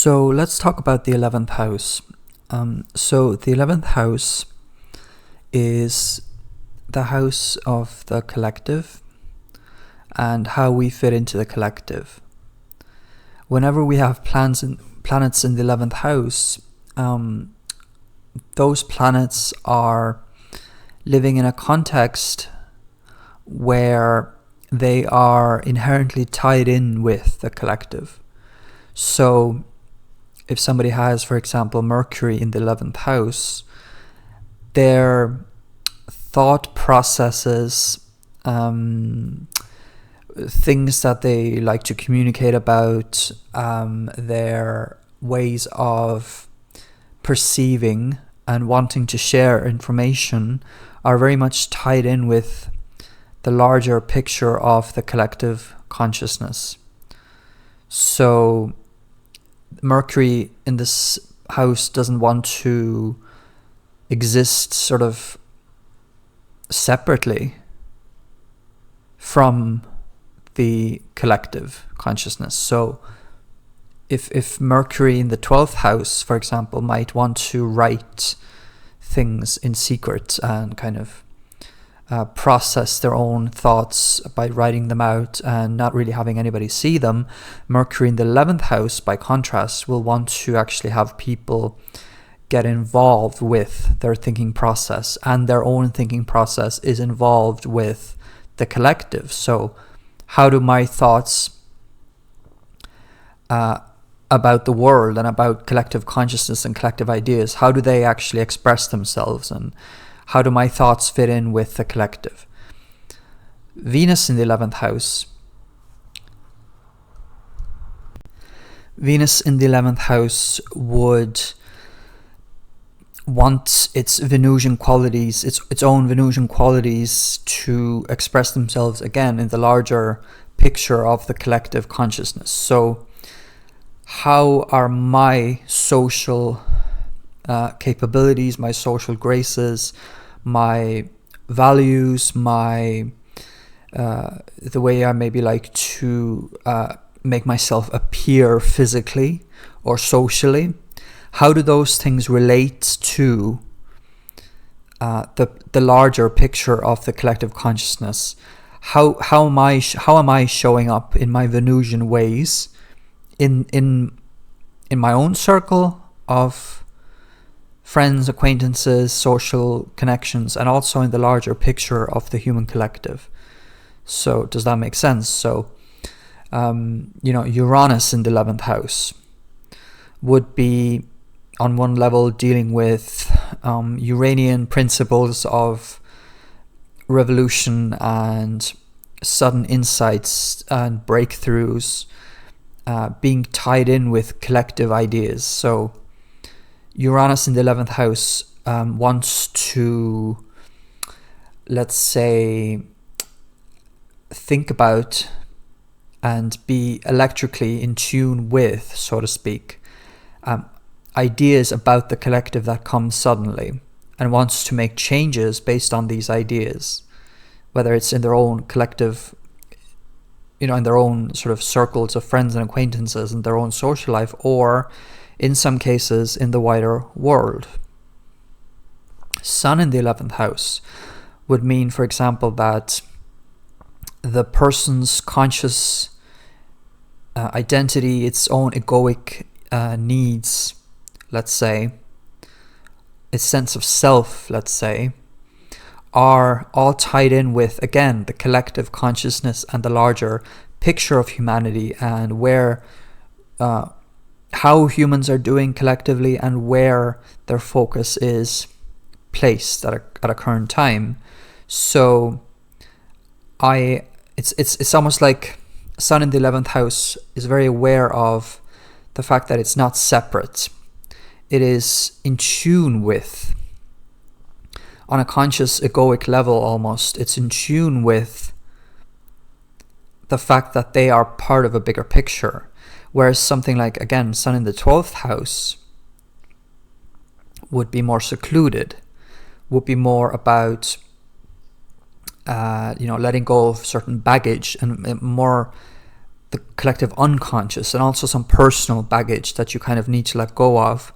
So let's talk about the 11th house. So the 11th house is the house of the collective and how we fit into the collective. Whenever we have planets in the 11th house, those planets are living in a context where they are inherently tied in with the collective. So if somebody has, for example, Mercury in the 11th house, their thought processes, things that they like to communicate about, their ways of perceiving and wanting to share information are very much tied in with the larger picture of the collective consciousness. So Mercury in this house doesn't want to exist sort of separately from the collective consciousness. So if Mercury in the 12th house, for example, might want to write things in secret and kind of process their own thoughts by writing them out and not really having anybody see them, Mercury in the 11th house, by contrast, will want to actually have people get involved with their thinking process, and their own thinking process is involved with the collective. So how do my thoughts about the world and about collective consciousness and collective ideas, how do they actually express themselves, and how do my thoughts fit in with the collective? Venus in the 11th house. Venus in the 11th house would want its Venusian qualities, its own Venusian qualities, to express themselves again in the larger picture of the collective consciousness. So how are my social capabilities, my social graces, my values, my the way I maybe like to make myself appear physically or socially, how do those things relate to the larger picture of the collective consciousness? How am I showing up in my Venusian ways in my own circle of friends, acquaintances, social connections, and also in the larger picture of the human collective? So does that make sense? So Uranus in the 11th house would be on one level dealing with Uranian principles of revolution and sudden insights and breakthroughs, being tied in with collective ideas. So Uranus in the 11th house wants to, let's say, think about and be electrically in tune with, so to speak, ideas about the collective that come suddenly, and wants to make changes based on these ideas, whether it's in their own collective, in their own sort of circles of friends and acquaintances and their own social life, or in some cases in the wider world. Sun in the 11th house would mean, for example, that the person's conscious identity, its own egoic needs, let's say, its sense of self, let's say, are all tied in with, again, the collective consciousness and the larger picture of humanity, and where how humans are doing collectively and where their focus is placed at a current time. So it's almost like Sun in the 11th house is very aware of the fact that it's not separate. It is in tune with, on a conscious egoic level almost, it's in tune with the fact that they are part of a bigger picture. Whereas something like, again, Sun in the 12th house would be more secluded, would be more about letting go of certain baggage, and more the collective unconscious, and also some personal baggage that you kind of need to let go of.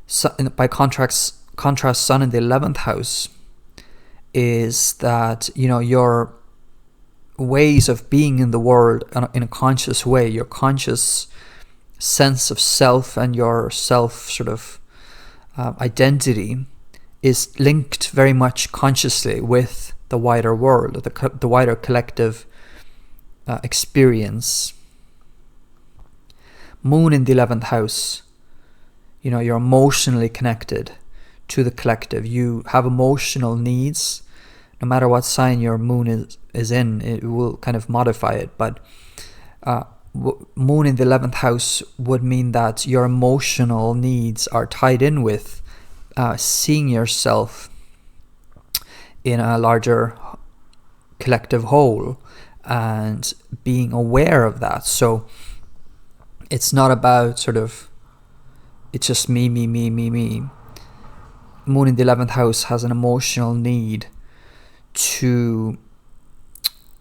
So, by contrast, Sun in the 11th house is that, your ways of being in the world in a conscious way, your conscious sense of self and your self sort of identity is linked very much consciously with the wider world, the wider collective experience. Moon in the 11th house, you're emotionally connected to the collective. You have emotional needs. No matter what sign your moon is in, it will kind of modify it. But moon in the 11th house would mean that your emotional needs are tied in with seeing yourself in a larger collective whole and being aware of that. So it's not about sort of, it's just me. Moon in the 11th house has an emotional need to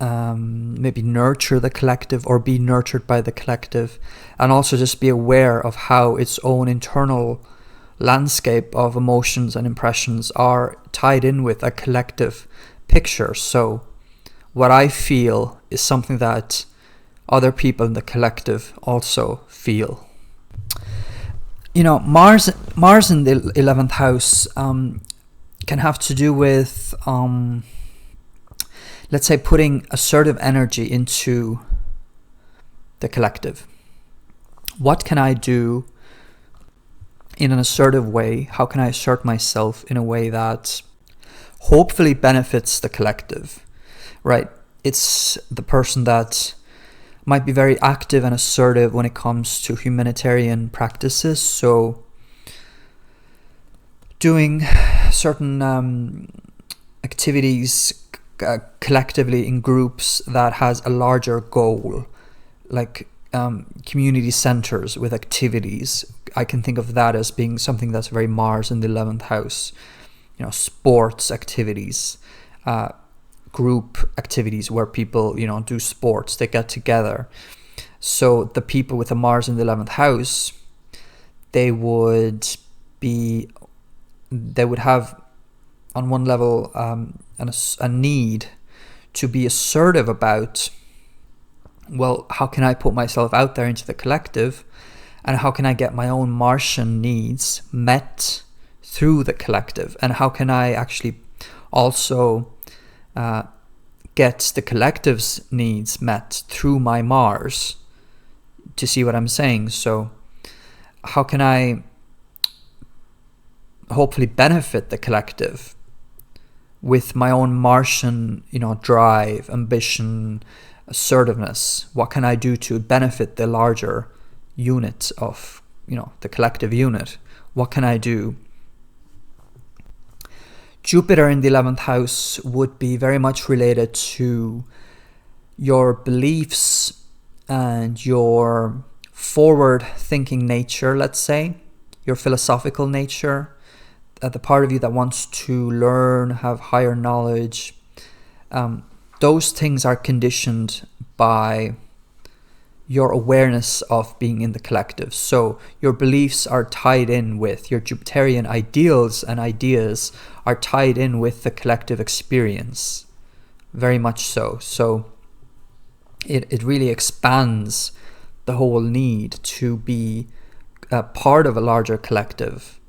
maybe nurture the collective or be nurtured by the collective, and also just be aware of how its own internal landscape of emotions and impressions are tied in with a collective picture. So what I feel is something that other people in the collective also feel. Mars in the 11th house can have to do with let's say putting assertive energy into the collective. What can I do in an assertive way? How can I assert myself in a way that hopefully benefits the collective, right? It's the person that might be very active and assertive when it comes to humanitarian practices. So doing certain activities collectively in groups that has a larger goal, like community centers with activities. I can think of that as being something that's very Mars in the 11th house. Sports activities, group activities where people, do sports, they get together. So the people with the Mars in the 11th house, they would have on one level a need to be assertive about, well, how can I put myself out there into the collective, and how can I get my own Martian needs met through the collective, and how can I actually also get the collective's needs met through my Mars, to see what I'm saying. So how can I hopefully benefit the collective with my own Martian, drive, ambition, assertiveness? What can I do to benefit the larger unit of, the collective unit? What can I do? Jupiter in the 11th house would be very much related to your beliefs and your forward-thinking nature, let's say, your philosophical nature, the part of you that wants to learn, have higher knowledge. Those things are conditioned by your awareness of being in the collective. So your beliefs are tied in with your Jupiterian ideals, and ideas are tied in with the collective experience. Very much so. So it really expands the whole need to be a part of a larger collective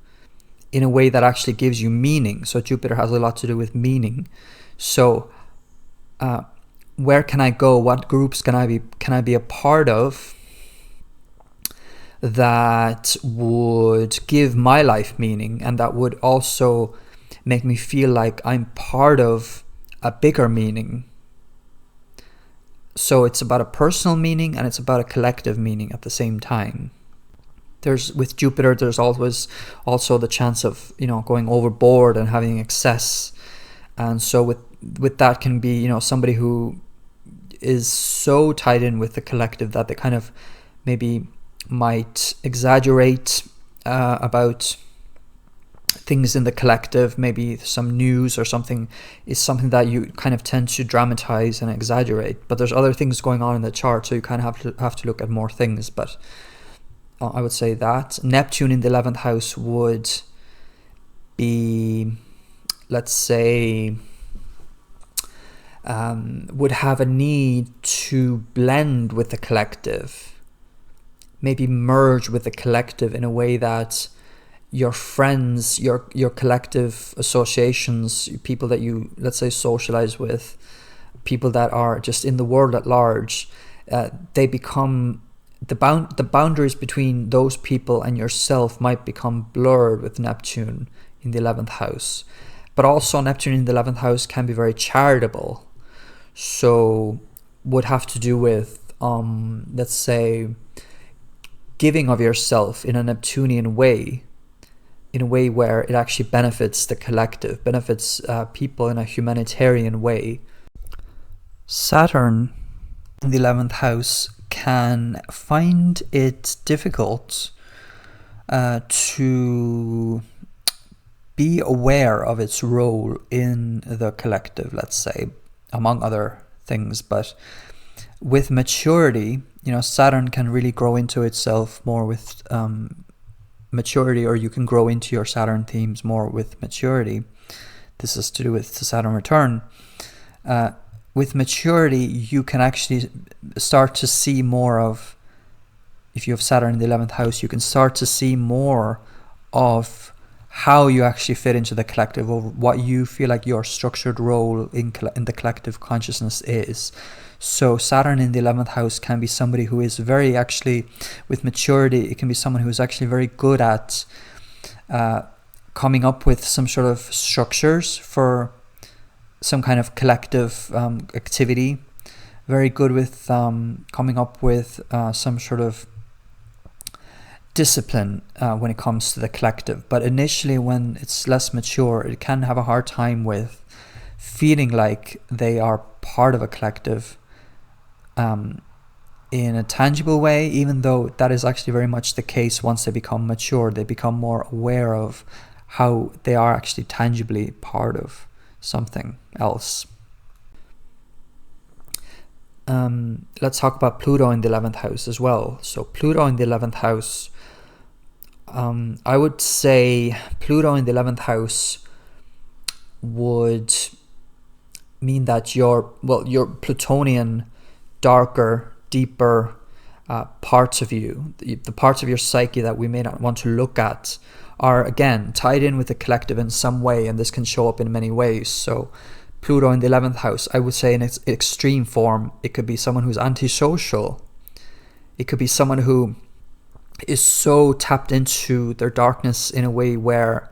in a way that actually gives you meaning. So Jupiter has a lot to do with meaning. So where can I go? What groups can I be a part of that would give my life meaning, and that would also make me feel like I'm part of a bigger meaning? So it's about a personal meaning and it's about a collective meaning at the same time. With Jupiter, there's always also the chance of, going overboard and having excess. And so with that can be, somebody who is so tied in with the collective that they kind of maybe might exaggerate about things in the collective, maybe some news or something, is something that you kind of tend to dramatize and exaggerate. But there's other things going on in the chart, so you kind of have to look at more things. But I would say that Neptune in the 11th house would be, let's say, would have a need to blend with the collective, maybe merge with the collective in a way that your friends, your collective associations, people that you, let's say, socialize with, people that are just in the world at large, they become, the boundaries between those people and yourself might become blurred with Neptune in the 11th house. But also Neptune in the 11th house can be very charitable, so would have to do with, let's say, giving of yourself in a Neptunian way, in a way where it actually benefits the collective, benefits people in a humanitarian way. Saturn in the 11th house can find it difficult to be aware of its role in the collective, let's say, among other things. But with maturity, Saturn can really grow into itself more with maturity, or you can grow into your Saturn themes more with maturity. This is to do with the Saturn return. With maturity, you can actually start to see more of, if you have Saturn in the 11th house, you can start to see more of how you actually fit into the collective, or what you feel like your structured role in the collective consciousness is. So Saturn in the 11th house can be somebody who is very, actually, with maturity, it can be someone who is actually very good at coming up with some sort of structures for some kind of collective activity, very good with coming up with some sort of discipline when it comes to the collective. But initially, when it's less mature, it can have a hard time with feeling like they are part of a collective in a tangible way, even though that is actually very much the case. Once they become mature, they become more aware of how they are actually tangibly part of something else. Let's talk about Pluto in the 11th house as well. So Pluto in the 11th house, I would say Pluto in the 11th house would mean that your Plutonian, darker, deeper parts of you, the parts of your psyche that we may not want to look at, are again tied in with the collective in some way, and this can show up in many ways. So Pluto in the 11th house, I would say in its extreme form, it could be someone who's antisocial. It could be someone who is so tapped into their darkness in a way where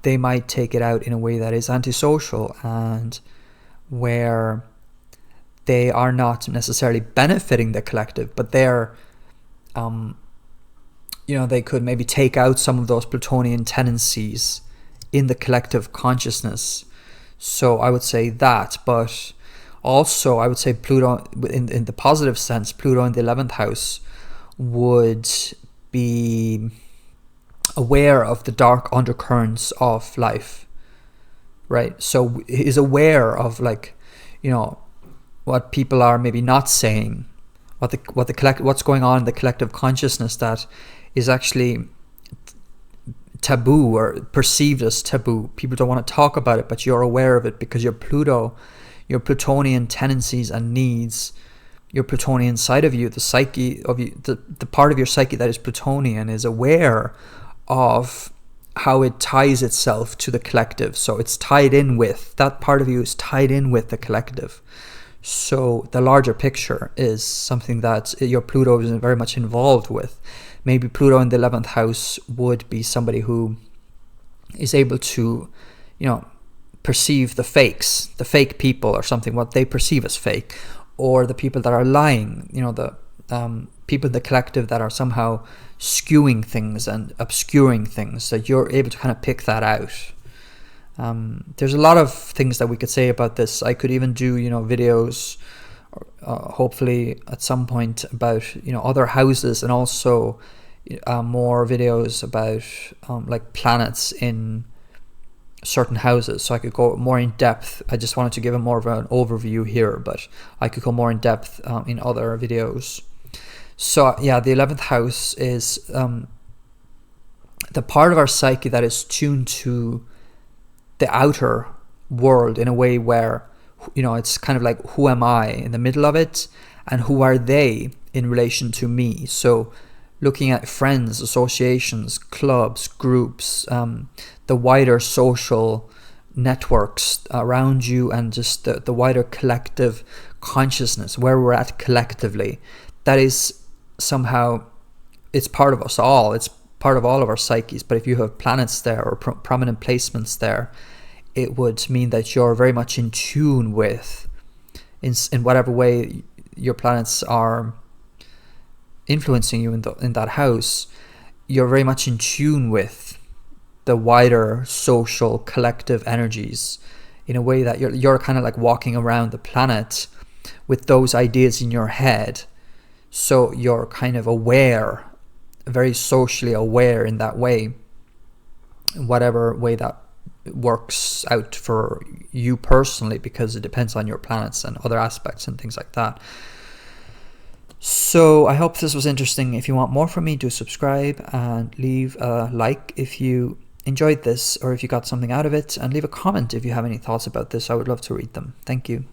they might take it out in a way that is antisocial, and where they are not necessarily benefiting the collective, but they're they could maybe take out some of those Plutonian tendencies in the collective consciousness. So I would say that. But also I would say Pluto, in the positive sense, Pluto in the 11th house would be aware of the dark undercurrents of life, right? So is aware of, like, what people are maybe not saying, what's going on in the collective consciousness that is actually taboo or perceived as taboo. People don't want to talk about it, but you're aware of it because your Plutonian tendencies and needs, your Plutonian side of you, the psyche of you, the part of your psyche that is Plutonian, is aware of how it ties itself to the collective. So it's tied in with, that part of you is tied in with the collective. So the larger picture is something that your Pluto is very much involved with. Maybe Pluto in the 11th house would be somebody who is able to, perceive the fake people or something, what they perceive as fake, or the people that are lying, the people in the collective that are somehow skewing things and obscuring things, that you're able to kind of pick that out. There's a lot of things that we could say about this. I could even do, videos, hopefully at some point, about, other houses, and also, more videos about like planets in certain houses, so I could go more in depth. I just wanted to give more of an overview here, but I could go more in depth in other videos. So yeah, the 11th house is the part of our psyche that is tuned to the outer world in a way where, it's kind of like, who am I in the middle of it, and who are they in relation to me? So looking at friends, associations, clubs, groups, the wider social networks around you, and just the wider collective consciousness, where we're at collectively. That is somehow, it's part of us all. It's part of all of our psyches. But if you have planets there or prominent placements there, it would mean that you're very much in tune with, in whatever way your planets are influencing you in that house, you're very much in tune with the wider social collective energies, in a way that you're kind of like walking around the planet with those ideas in your head. So you're kind of aware, very socially aware in that way, in whatever way that works out for you personally, because it depends on your planets and other aspects and things like that. So I hope this was interesting. If you want more from me, do subscribe and leave a like if you enjoyed this, or if you got something out of it, and leave a comment if you have any thoughts about this. I would love to read them. Thank you.